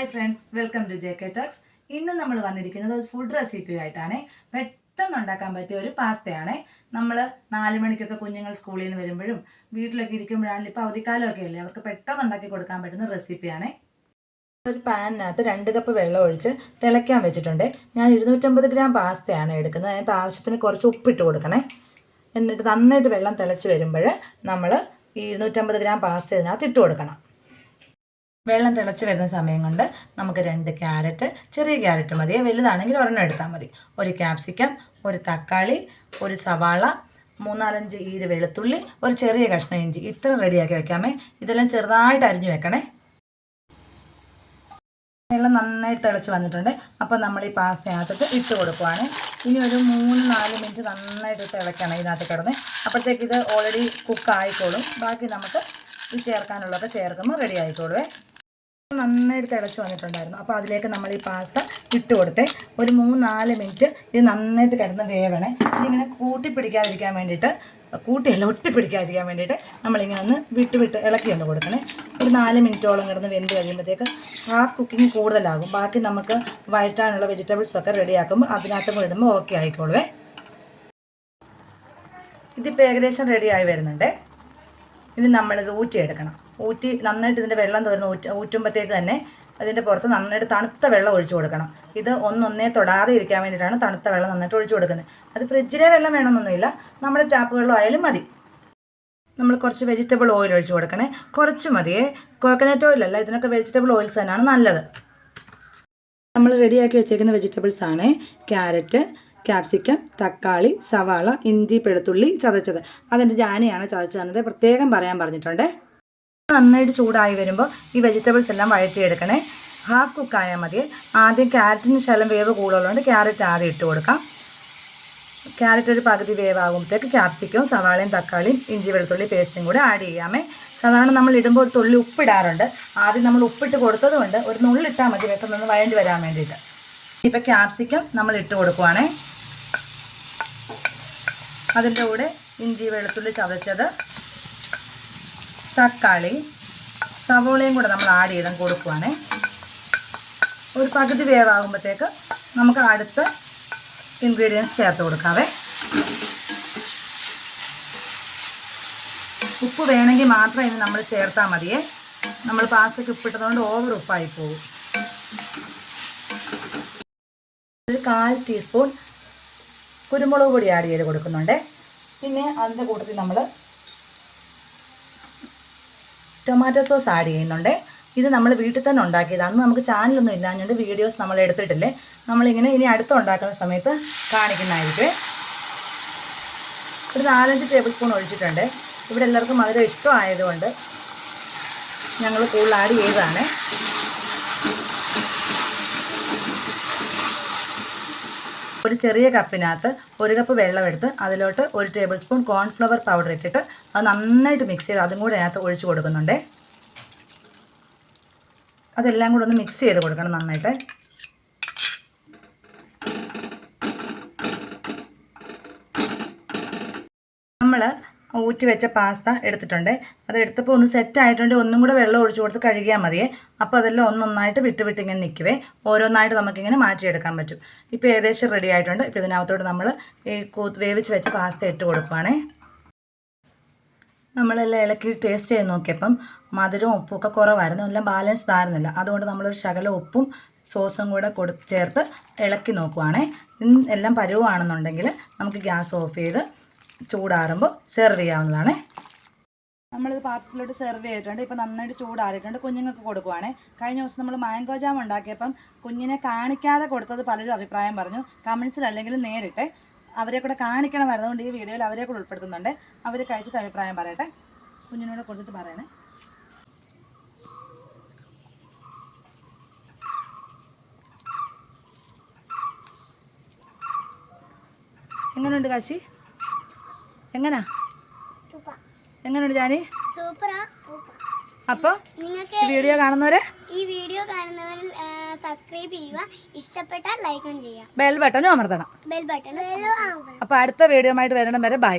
Hi friends, welcome to JK Talks. ഇന്ന് നമ്മൾ വന്നിരിക്കുന്നത് ഒരു ഫുഡ് റെസിപ്പി ആയിട്ടാണ്. പെട്ടെന്ന് ഉണ്ടാക്കാൻ പറ്റിയ ഒരു പാസ്തയാണ്. നമ്മൾ 4 മണിക്കൊക്കെ കുഞ്ഞുങ്ങൾ സ്കൂളിൽ നിന്ന് വരുമ്പോഴും വീട്ടിലൊക്കെ ഇരിക്കുമ്പോഴാണെങ്കിലും ഇപ്പോൾ അവധിക്കാലമൊക്കെ അല്ലേ, അവർക്ക് പെട്ടെന്ന് ഉണ്ടാക്കി കൊടുക്കാൻ പറ്റുന്ന റെസിപ്പിയാണ്. ഒരു പാനിനകത്ത് 2 കപ്പ് വെള്ളം ഒഴിച്ച് തിളയ്ക്കാൻ വെച്ചിട്ടുണ്ട്. ഞാൻ 250 ഗ്രാം പാസ്തയാണ് എടുക്കുന്നത്. അതിനകത്ത് ആവശ്യത്തിന് കുറച്ച് ഉപ്പിട്ട് കൊടുക്കണേ. എന്നിട്ട് നന്നായിട്ട് വെള്ളം തിളച്ച് വരുമ്പോൾ നമ്മൾ ഈ 250 ഗ്രാം പാസ്ത ഇതിനകത്ത് ഇട്ട് കൊടുക്കണം. വെള്ളം തിളച്ച് വരുന്ന സമയം കൊണ്ട് നമുക്ക് 2 ക്യാരറ്റ്, ചെറിയ ക്യാരറ്റ് മതിയെ, വലുതാണെങ്കിൽ ഒരെണ്ണം എടുത്താൽ മതി. ഒരു ക്യാപ്സിക്കം, ഒരു തക്കാളി, ഒരു സവാള, 3-4 ഈര് വെളുത്തുള്ളി, ഒരു ചെറിയ കഷ്ണം ഇഞ്ചി, ഇത്ര റെഡിയാക്കി വെക്കാമേ. ഇതെല്ലാം ചെറുതായിട്ട് അരിഞ്ഞു വെക്കണേ. വെള്ളം നന്നായിട്ട് തിളച്ച് വന്നിട്ടുണ്ട്. അപ്പോൾ നമ്മൾ ഈ പാസ്തയകത്തിട്ട് ഇട്ട് കൊടുക്കുവാണ്. ഇനി ഒരു 3-4 മിനിറ്റ് നന്നായിട്ട് തിളയ്ക്കണം ഇതിനകത്ത് കിടന്ന്. അപ്പോഴത്തേക്ക് ഇത് ഓൾറെഡി കുക്ക് ആയിക്കോളും. ബാക്കി നമുക്ക് ഈ ചേർക്കാനുള്ളതൊക്കെ ചേർക്കുമ്പോൾ റെഡി ആയിക്കോളുവേ. നന്നായിട്ട് തിളച്ച് വന്നിട്ടുണ്ടായിരുന്നു. അപ്പോൾ അതിലേക്ക് നമ്മൾ ഈ പാസ്ത ഇട്ട് കൊടുത്തേ. ഒരു 3-4 മിനിറ്റ് ഇത് നന്നായിട്ട് കിടന്ന് വേവണേ. ഇതിങ്ങനെ കൂട്ടിപ്പിടിക്കാതിരിക്കാൻ വേണ്ടിയിട്ട്, ഒട്ടിപ്പിടിക്കാതിരിക്കാൻ വേണ്ടിയിട്ട് നമ്മളിങ്ങനെ ഒന്ന് വിട്ട് ഇളക്കി ഒന്ന് കൊടുക്കണേ. ഒരു 4 മിനിറ്റോളം കിടന്ന് വെന്ത് കഴിയുമ്പോഴത്തേക്ക് ഹാഫ് കുക്കിംഗ് കൂടുതലാകും. ബാക്കി നമുക്ക് വഴറ്റാനുള്ള വെജിറ്റബിൾസൊക്കെ റെഡിയാക്കുമ്പോൾ അതിനകത്ത് ഇടുമ്പോൾ ഓക്കെ ആയിക്കോളുവേ. ഇതിപ്പോൾ ഏകദേശം റെഡിയായി വരുന്നുണ്ട്. ഇനി നമ്മളിത് ഊറ്റിയെടുക്കണം. നന്നായിട്ട് ഇതിൻ്റെ വെള്ളം തോരുന്ന ഊറ്റുമ്പോഴത്തേക്ക് തന്നെ അതിൻ്റെ പുറത്ത് നന്നായിട്ട് തണുത്ത വെള്ളം ഒഴിച്ചു കൊടുക്കണം. ഇത് ഒന്നൊന്നേ തൊടാതെ ഇരിക്കാൻ വേണ്ടിയിട്ടാണ് തണുത്ത വെള്ളം നന്നായിട്ട് ഒഴിച്ചു കൊടുക്കുന്നത്. അത് ഫ്രിഡ്ജിലെ വെള്ളം വേണമെന്നൊന്നുമില്ല, നമ്മുടെ ടാപ്പ് വെള്ളം ആയാലും മതി. നമ്മൾ കുറച്ച് വെജിറ്റബിൾ ഓയിൽ ഒഴിച്ചു കൊടുക്കണേ. കുറച്ച് മതിയേ, കോക്കനട്ട് ഓയിലല്ല, ഇതിനൊക്കെ വെജിറ്റബിൾ ഓയിൽസ് തന്നെയാണ് നല്ലത്. നമ്മൾ റെഡിയാക്കി വെച്ചേക്കുന്ന വെജിറ്റബിൾസ് ആണ് ക്യാരറ്റ്, ക്യാപ്സിക്കം, തക്കാളി, സവാള, ഇഞ്ചി, വെളുത്തുള്ളി ചതച്ചത്. അതിൻ്റെ ജാനിയാണ് ചതച്ച് തന്നത്, പ്രത്യേകം പറയാൻ പറഞ്ഞിട്ടുണ്ട്. നന്നായിട്ട് ചൂടായി വരുമ്പോൾ ഈ വെജിറ്റബിൾസ് എല്ലാം വഴറ്റിയെടുക്കണേ. ഹാഫ് കുക്കായാൽ മതി. ആദ്യം ക്യാരറ്റിന് ശകലം വേവ് കൂടുതലുണ്ട്, ക്യാരറ്റ് ആദ്യം ഇട്ട് കൊടുക്കാം. ക്യാരറ്റ് ഒരു പകുതി വേവാകുമ്പോഴത്തേക്ക് ക്യാപ്സിക്കവും സവാളയും തക്കാളിയും ഇഞ്ചി വെളുത്തുള്ളി പേസ്റ്റും കൂടെ ആഡ് ചെയ്യാമേ. സാധാരണ നമ്മൾ ഇടുമ്പോൾ ഒരു തുള്ളി ഉപ്പിടാറുണ്ട്. ആദ്യം നമ്മൾ ഉപ്പിട്ട് കൊടുത്തത് കൊണ്ട് ഒരു നുള്ളിട്ടാൽ മതി, പെട്ടെന്ന് വഴണ്ടി വരാൻ വേണ്ടിയിട്ട്. ഇപ്പോൾ ക്യാപ്സിക്കം നമ്മൾ ഇട്ട് കൊടുക്കുവാണേ. അതിൻ്റെ കൂടെ ഇഞ്ചി വെളുത്തുള്ളി ചതച്ചത്, തക്കാളി, സവോളയും കൂടെ നമ്മൾ ആഡ് ചെയ്ത് കൊടുക്കുവാണേ. ഒരു പകുതി വേവാകുമ്പോഴത്തേക്ക് നമുക്ക് അടുത്ത ഇൻഗ്രീഡിയൻസ് ചേർത്ത് കൊടുക്കാവേ. ഉപ്പ് വേണമെങ്കിൽ മാത്രം ഇനി നമ്മൾ ചേർത്താൽ മതിയേ. നമ്മൾ പാസ്തയ്ക്ക് ഉപ്പിട്ടതുകൊണ്ട് ഓവർ ഉപ്പായി പോകും. ഒരു 1/4 ടീസ്പൂൺ കുരുമുളക് പൊടി ആഡ് ചെയ്ത് കൊടുക്കുന്നുണ്ട്. പിന്നെ അതിൻ്റെ കൂട്ടത്തിൽ നമ്മൾ ടൊമാറ്റോ സോസ് ആഡ് ചെയ്യുന്നുണ്ട്. ഇത് നമ്മൾ വീട്ടിൽ തന്നെ ഉണ്ടാക്കിയത്. അന്ന് നമുക്ക് ചാനലൊന്നും ഇല്ലാഞ്ഞുകൊണ്ട് വീഡിയോസ് നമ്മൾ എടുത്തിട്ടില്ലേ. നമ്മളിങ്ങനെ ഇനി അടുത്ത ഉണ്ടാക്കുന്ന സമയത്ത് കാണിക്കുന്നതായിരിക്കും. ഒരു 4-5 ടേബിൾ സ്പൂൺ ഒഴിച്ചിട്ടുണ്ട്. ഇവിടെ എല്ലാവർക്കും മധുരം ഇഷ്ടമായതുകൊണ്ട് ഞങ്ങൾ കൂടുതൽ ആഡ് ചെയ്തതാണ്. ഒരു ചെറിയ കപ്പിനകത്ത് 1 കപ്പ് വെള്ളം എടുത്ത് അതിലോട്ട് 1 ടേബിൾ സ്പൂൺ കോൺഫ്ലവർ പൗഡർ ഇട്ടിട്ട് അത് നന്നായിട്ട് മിക്സ് ചെയ്ത് അതും കൂടെ അതിനകത്ത് ഒഴിച്ച് കൊടുക്കുന്നുണ്ട്. അതെല്ലാം കൂടെ ഒന്ന് മിക്സ് ചെയ്ത് കൊടുക്കണം നന്നായിട്ട്. നമ്മൾ ഊറ്റി വെച്ച പാസ്ത എടുത്തിട്ടുണ്ട്. അത് എടുത്തപ്പോൾ ഒന്ന് സെറ്റ് ആയിട്ടുണ്ട്. ഒന്നും കൂടെ വെള്ളം ഒഴിച്ചു കൊടുത്ത് കഴുകിയാൽ മതിയേ. അപ്പോൾ അതെല്ലാം ഒന്നൊന്നായിട്ട് വിട്ട് ഇങ്ങനെ നിൽക്കുവേ. ഓരോന്നായിട്ട് നമുക്കിങ്ങനെ മാറ്റിയെടുക്കാൻ പറ്റും. ഇപ്പോൾ ഏകദേശം റെഡി ആയിട്ടുണ്ട്. ഇപ്പോൾ ഇതിനകത്തോട്ട് നമ്മൾ ഈ വേവിച്ച് വെച്ച പാസ്ത ഇട്ട് കൊടുക്കുവാണേ. നമ്മളെല്ലാം ഇളക്കി ടേസ്റ്റ് ചെയ്ത് നോക്കിയപ്പം മധുരവും ഉപ്പും ഒക്കെ കുറവായിരുന്നു, എല്ലാം ബാലൻസ്ഡ് ആയിരുന്നില്ല. അതുകൊണ്ട് നമ്മളൊരു ശകലം ഉപ്പും സോസും കൂടെ ചേർത്ത് ഇളക്കി നോക്കുവാണേ. എല്ലാം പരുവാണെന്നുണ്ടെങ്കിൽ നമുക്ക് ഗ്യാസ് ഓഫ് ചെയ്ത് ചൂടാറുമ്പോൾ സെർവ് ചെയ്യാവുന്നതാണ്. നമ്മളിത് പാത്രത്തിലോട്ട് സെർവ് ചെയ്തിട്ടുണ്ട്. ഇപ്പോൾ നന്നായിട്ട് ചൂടാറിയിട്ടുണ്ട്. കുഞ്ഞുങ്ങൾക്ക് കൊടുക്കുവാണേ. കഴിഞ്ഞ ദിവസം നമ്മൾ മാംഗോ ജാം ഉണ്ടാക്കിയപ്പം കുഞ്ഞിനെ കാണിക്കാതെ കൊടുത്തത് പലരും അഭിപ്രായം പറഞ്ഞു. കമൻസിൽ അല്ലെങ്കിൽ നേരിട്ട് അവരെ കൂടെ കാണിക്കണമായിരുന്നു. അതുകൊണ്ട് ഈ വീഡിയോയിൽ അവരെ കൂടെ ഉൾപ്പെടുത്തുന്നുണ്ട്. അവർ കഴിച്ചിട്ട് അഭിപ്രായം പറയട്ടെ. കുഞ്ഞിനോട് കൊടുത്തിട്ട് പറയണേ. എങ്ങനെയുണ്ട് കാശി? എങ്ങനെയുണ്ട് ജാനി? അപ്പോൾ ഈ വീഡിയോ കാണുന്നവരിൽ സബ്സ്ക്രൈബ് ചെയ്യുക, ഇഷ്ടപ്പെട്ടാൽ ലൈക്കും ചെയ്യുക, ബെൽ ബട്ടനും അമർത്തണം. Bell button. അപ്പോൾ അടുത്ത വീഡിയോ ആയിട്ട് വരണം വരെ ബൈ.